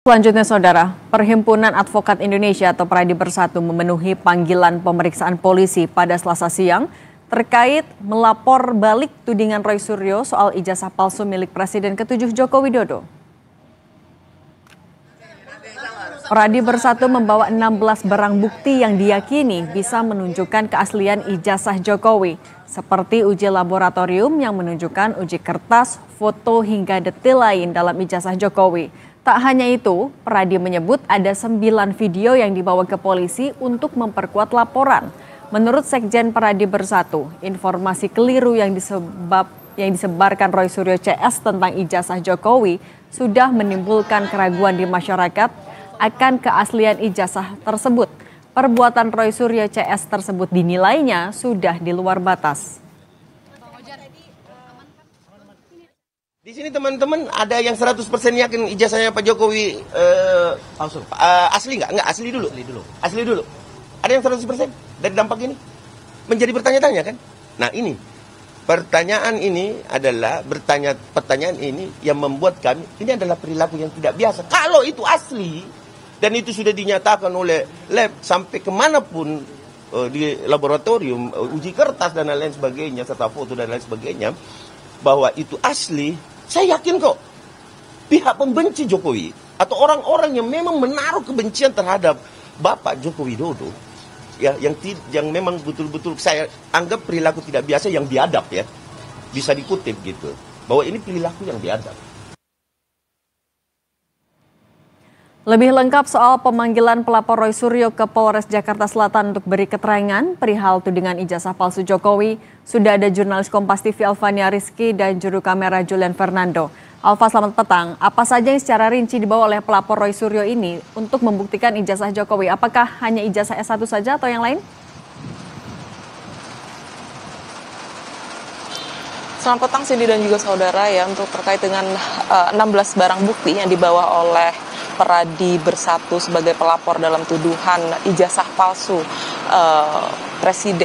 Selanjutnya, Saudara, Perhimpunan Advokat Indonesia atau Peradi Bersatu memenuhi panggilan pemeriksaan polisi pada Selasa siang terkait melapor balik tudingan Roy Suryo soal ijazah palsu milik Presiden ke-7 Joko Widodo. Peradi Bersatu membawa 16 barang bukti yang diyakini bisa menunjukkan keaslian ijazah Jokowi, seperti uji laboratorium yang menunjukkan uji kertas, foto hingga detail lain dalam ijazah Jokowi. Tak hanya itu, Peradi menyebut ada 9 video yang dibawa ke polisi untuk memperkuat laporan. Menurut Sekjen Peradi Bersatu, informasi keliru yang disebarkan Roy Suryo CS tentang ijazah Jokowi sudah menimbulkan keraguan di masyarakat akan keaslian ijazah tersebut. Perbuatan Roy Suryo CS tersebut dinilainya sudah di luar batas. Di sini teman-teman ada yang 100% yakin ijazahnya Pak Jokowi palsu. Asli nggak? Nggak, asli dulu. Asli dulu. Ada yang 100% dari dampak ini? Menjadi bertanya-tanya kan? Nah ini, pertanyaan ini yang membuat kami, ini adalah perilaku yang tidak biasa. Kalau itu asli, dan itu sudah dinyatakan oleh lab sampai kemanapun di laboratorium, uji kertas dan lain sebagainya, serta foto dan lain sebagainya, bahwa itu asli, saya yakin kok pihak pembenci Jokowi atau orang-orang yang memang menaruh kebencian terhadap Bapak Joko Widodo, ya, yang memang betul-betul saya anggap perilaku tidak biasa yang biadab, ya, bisa dikutip gitu, bahwa ini perilaku yang biadab. Lebih lengkap soal pemanggilan pelapor Roy Suryo ke Polres Jakarta Selatan untuk beri keterangan perihal tudingan ijazah palsu Jokowi, sudah ada jurnalis Kompas TV Alvania Rizky dan juru kamera Julian Fernando. Alfa, selamat petang. Apa saja yang secara rinci dibawa oleh pelapor Roy Suryo ini untuk membuktikan ijazah Jokowi? Apakah hanya ijazah S1 saja atau yang lain? Selamat petang Cindy dan juga saudara, ya, untuk terkait dengan 16 barang bukti yang dibawa oleh Peradi Bersatu sebagai pelapor dalam tuduhan ijazah palsu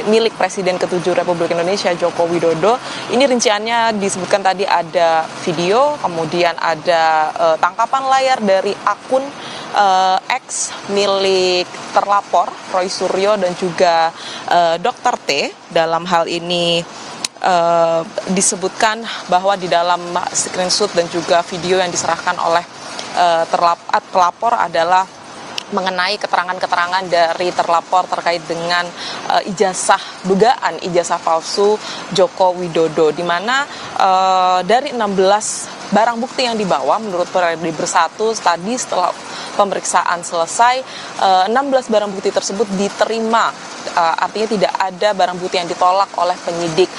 milik Presiden ke-7 Republik Indonesia Joko Widodo. Ini rinciannya disebutkan tadi ada video, kemudian ada tangkapan layar dari akun X milik terlapor Roy Suryo dan juga Dr. T. Dalam hal ini disebutkan bahwa di dalam screenshot dan juga video yang diserahkan oleh pelapor adalah mengenai keterangan-keterangan dari terlapor terkait dengan dugaan ijazah palsu Joko Widodo, di mana dari 16 barang bukti yang dibawa menurut Peradi Bersatu tadi setelah pemeriksaan selesai, 16 barang bukti tersebut diterima. Artinya tidak ada barang bukti yang ditolak oleh penyidik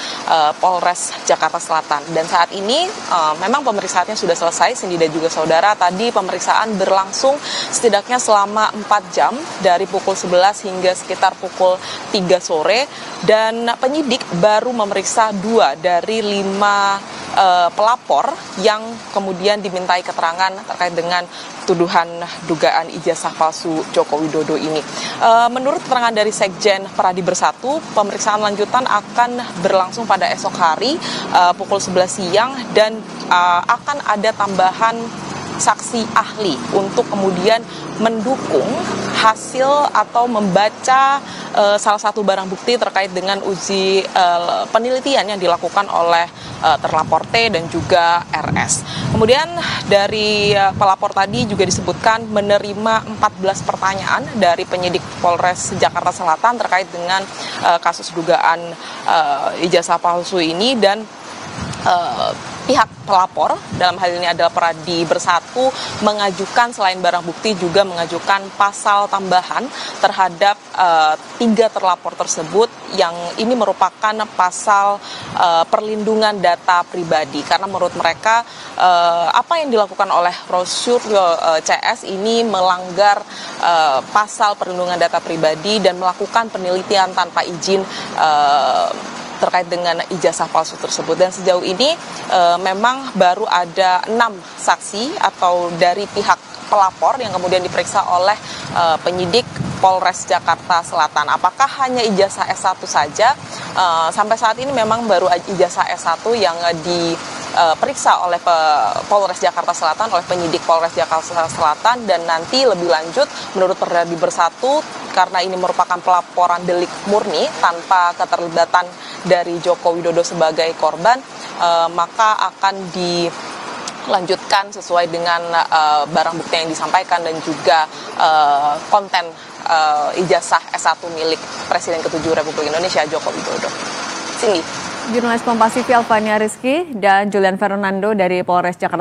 Polres Jakarta Selatan. Dan saat ini memang pemeriksaannya sudah selesai, Cindy dan juga saudara. Tadi pemeriksaan berlangsung setidaknya selama 4 jam dari pukul 11 hingga sekitar pukul 3 sore. Dan penyidik baru memeriksa 2 dari 5 pelapor yang kemudian dimintai keterangan terkait dengan tuduhan dugaan ijazah palsu Joko Widodo ini. Menurut keterangan dari Sekjen Peradi Bersatu, pemeriksaan lanjutan akan berlangsung pada esok hari pukul 11 siang dan akan ada tambahan saksi ahli untuk kemudian mendukung hasil atau membaca salah satu barang bukti terkait dengan uji penelitian yang dilakukan oleh terlapor T dan juga RS. Kemudian dari pelapor tadi juga disebutkan menerima 14 pertanyaan dari penyidik Polres Jakarta Selatan terkait dengan kasus dugaan ijazah palsu ini, dan pihak pelapor dalam hal ini adalah Peradi Bersatu mengajukan selain barang bukti juga mengajukan pasal tambahan terhadap 3 terlapor tersebut, yang ini merupakan pasal perlindungan data pribadi, karena menurut mereka apa yang dilakukan oleh Roy Suryo CS ini melanggar pasal perlindungan data pribadi dan melakukan penelitian tanpa izin terkait dengan ijazah palsu tersebut. Dan sejauh ini memang baru ada 6 saksi atau dari pihak pelapor yang kemudian diperiksa oleh penyidik Polres Jakarta Selatan. Apakah hanya ijazah S1 saja? Sampai saat ini memang baru ijazah S1 yang diperiksa oleh Polres Jakarta Selatan, oleh penyidik Polres Jakarta Selatan, dan nanti lebih lanjut menurut Peradi Bersatu, karena ini merupakan pelaporan delik murni tanpa keterlibatan dari Joko Widodo sebagai korban, maka akan dilanjutkan sesuai dengan barang bukti yang disampaikan dan juga konten ijazah S1 milik Presiden ke-7 Republik Indonesia Joko Widodo. Cindy. Jurnalis Kompas TV Alvania Rizky dan Julian Fernando dari Polres Jakarta